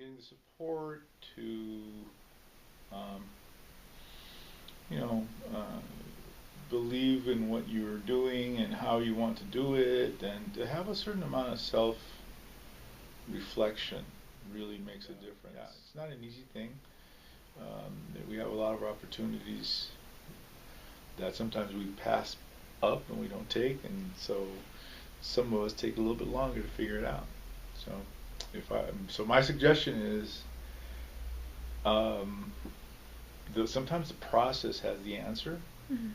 getting the support to, um, you know, believe in what you're doing and how you want to do it, and to have a certain amount of self-reflection really makes a difference. Yeah, it's not an easy thing. We have a lot of opportunities that sometimes we pass up and we don't take, and so some of us take a little bit longer to figure it out. So, so my suggestion is, um, sometimes the process has the answer, Mhm.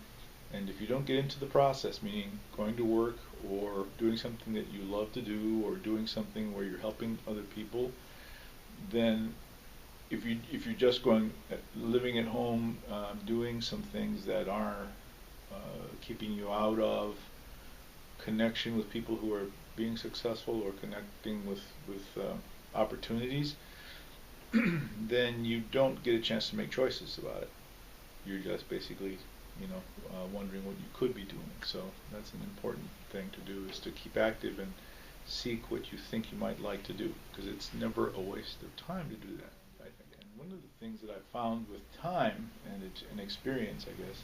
and if you don't get into the process, meaning going to work or doing something that you love to do or doing something where you're helping other people, then if you're just going living at home, doing some things that are keeping you out of connection with people who are being successful or connecting with opportunities, then you don't get a chance to make choices about it. You're just basically, wondering what you could be doing. So that's an important thing to do, is to keep active and seek what you think you might like to do, because it's never a waste of time to do that, I think. And one of the things that I've found with time and it's an experience, I guess,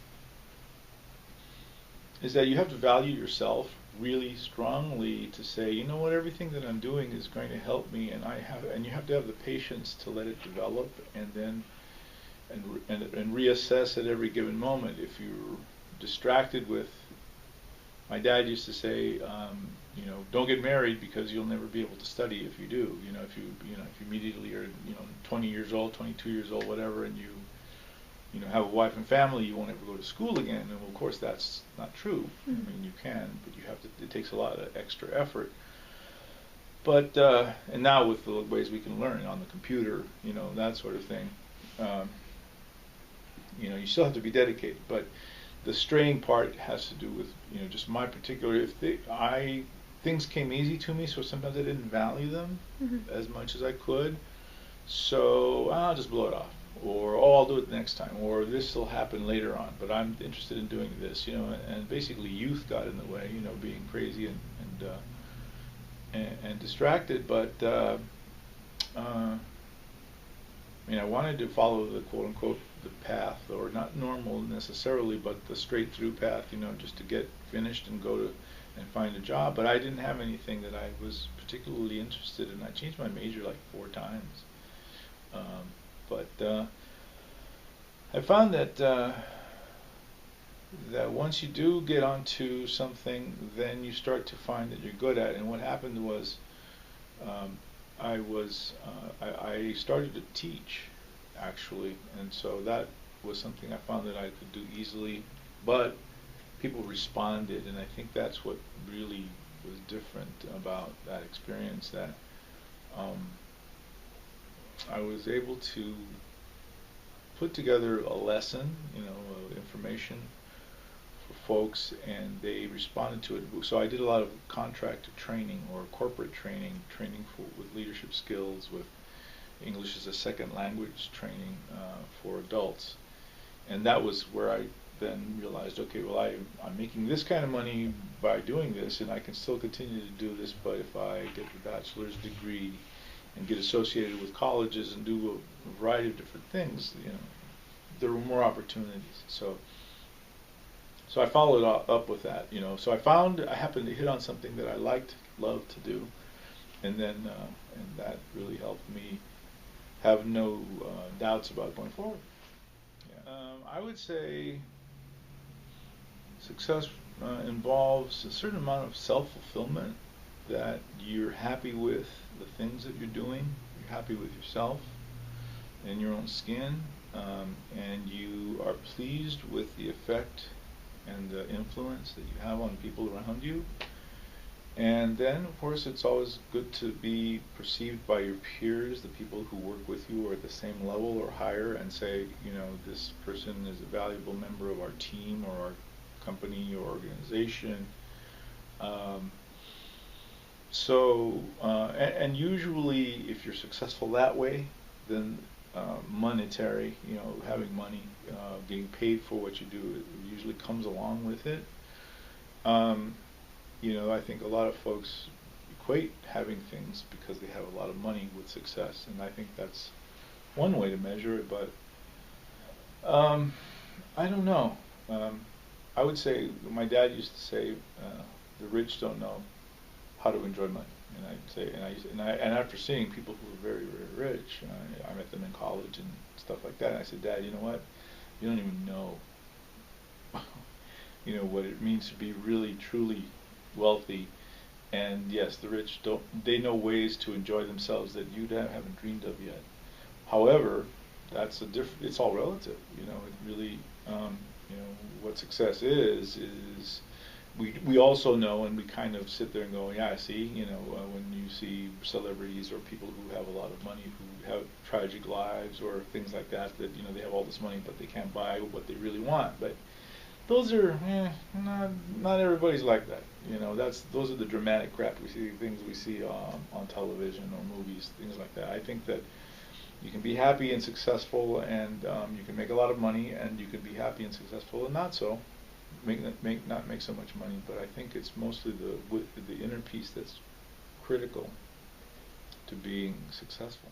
is that you have to value yourself really strongly to say, you know what, everything that I'm doing is going to help me, and you have to have the patience to let it develop, and then and reassess at every given moment. If you're distracted with, my dad used to say, don't get married because you'll never be able to study if you do. If you immediately are, 20 years old, 22 years old, whatever, and you have a wife and family, you won't ever go to school again. And of course, that's not true. Mhm. I mean, you can, but you have to. It takes a lot of extra effort. But and now with the ways we can learn on the computer, that sort of thing, um, you still have to be dedicated. But the straying part has to do with, just my particular. If things came easy to me, so sometimes I didn't value them Mhm. as much as I could. So I'll just blow it off, or oh, I'll do it next time, or this will happen later on. But I'm interested in doing this, and basically youth got in the way, being crazy and distracted. But I wanted to follow the quote unquote the path, or not normal necessarily, but the straight through path, just to get finished and go to and find a job. But I didn't have anything that I was particularly interested in. I changed my major like 4 times. But I found that once you do get onto something, then you start to find that you're good at it. And what happened was, um, I started to teach, actually, and so that was something I found that I could do easily. But people responded, and I think that's what really was different about that experience. That um, I was able to put together a lesson, information for folks, and they responded to it. So I did a lot of contractor training or corporate training with leadership skills, with English as a second language training for adults, and that was where I then realized, okay, well, I'm making this kind of money by doing this, and I can still continue to do this, but if I get the bachelor's degree and get associated with colleges and do a variety of different things, there were more opportunities. So I followed up with that, So I happened to hit on something that I loved to do, and then and that really helped me have no doubts about going forward. Yeah. I would say success involves a certain amount of self-fulfillment, that you're happy with the things that you're doing, you're happy with yourself and your own skin, and you are pleased with the effect and the influence that you have on people around you. And then, of course, it's always good to be perceived by your peers, the people who work with you or at the same level or higher, and say, this person is a valuable member of our team or our company or organization. Um, and usually, if you're successful that way, then monetary, having money, getting paid for what you do, it usually comes along with it. Um, I think a lot of folks equate having things because they have a lot of money with success, and I think that's one way to measure it. But I don't know. I would say my dad used to say, "The rich don't know how to enjoy money." And I'd say, and after seeing people who were very, very rich, I met them in college and stuff like that. And I said, Dad, you know what? You don't even know, what it means to be really, truly wealthy. And yes, the rich don't. They know ways to enjoy themselves that you haven't dreamed of yet. However, that's a different. It's all relative. It really, what success is we also know, and we kind of sit there and go, yeah, see, when you see celebrities or people who have a lot of money who have tragic lives or things like that, they have all this money but they can't buy what they really want. But those are not everybody's like that. Those are the dramatic crap we see, things we see on television or movies, things like that. I think that you can be happy and successful, and you can make a lot of money, and you can be happy and successful, and not not make so much money. But I think it's mostly the inner peace that's critical to being successful.